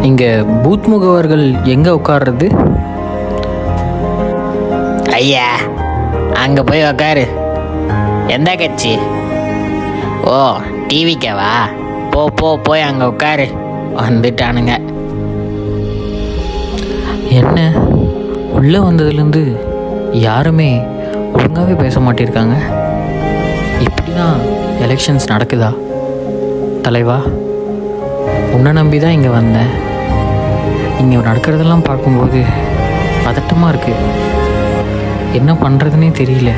இங்கே பூத் முகவர்கள் எங்கே உட்கார்றது? ஐயா, அங்கே போய் உக்காரு. எந்த கட்சி? ஓ, டிவிக்கவா? போ போ போய் அங்கே உட்காரு. வந்துட்டானுங்க. என்ன உள்ளே வந்ததுலேருந்து யாருமே ஒழுங்காகவே பேச மாட்டிருக்காங்க. இப்படி தான் எலெக்ஷன்ஸ் நடக்குதா? தலைவா, உன்னை நம்பி தான் இங்கே வந்தேன். இங்கே நடக்கிறதெல்லாம் பார்க்கும்போது பதட்டமாக இருக்குது. என்ன பண்ணுறதுனே தெரியல.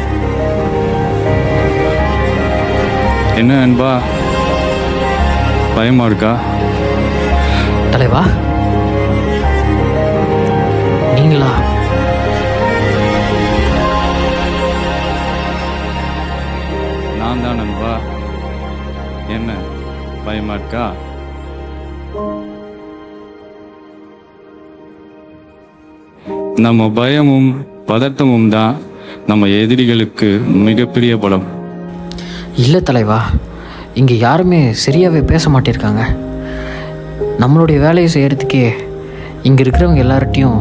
என்ன அன்பா, பயமா இருக்கா? தலைவா, நீங்களா? நான் தான் அன்பா. என்ன பயமா இருக்கா? நம்ம பயமும் பதட்டமும் தான் நம்ம எதிரிகளுக்கு மிகப்பெரிய பலம். இல்லை தலைவா, இங்கே யாருமே சரியாகவே பேச மாட்டிருக்காங்க. நம்மளுடைய வேலையை செய்கிறதுக்கே இங்கே இருக்கிறவங்க எல்லார்ட்டையும்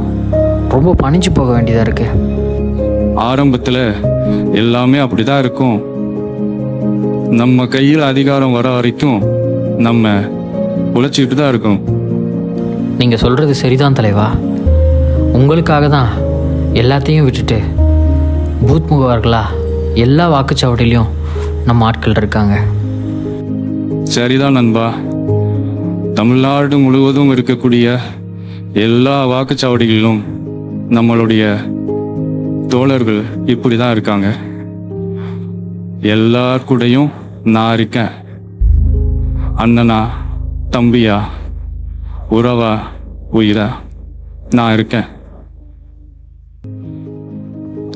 ரொம்ப பணிஞ்சு போக வேண்டியதாக இருக்குது. ஆரம்பத்தில் எல்லாமே அப்படி தான் இருக்கும். நம்ம கையில் அதிகாரம் வர வரைக்கும் நம்ம உழைச்சிக்கிட்டு தான் இருக்கோம். நீங்கள் சொல்கிறது சரிதான் தலைவா. உங்களுக்காக தான் எல்லாத்தையும் விட்டுட்டு பூத் முகவர்களா எல்லா வாக்குச்சாவடியிலையும் நம்ம ஆட்கள் இருக்காங்க. சரிதான் நண்பா. தமிழ்நாடு முழுவதும் இருக்கக்கூடிய எல்லா வாக்குச்சாவடிகளிலும் நம்மளுடைய தோழர்கள் இப்படி தான் இருக்காங்க. எல்லார் கூடயும் நான் இருக்கேன். அண்ணனா, தம்பியா, உறவா, உயிரா நான் இருக்கேன்.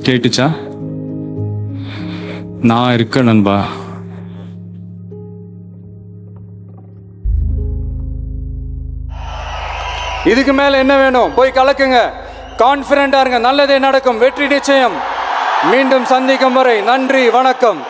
கேட்டுச்சா? நான் இருக்கேன் நண்பா. இதுக்கு மேல என்ன வேணும்? போய் கலக்குங்க. கான்ஃபிடென்ட்டா இருங்க. நல்லதே நடக்கும். வெற்றி நிச்சயம். மீண்டும் சந்திக்கும் வரை நன்றி, வணக்கம்.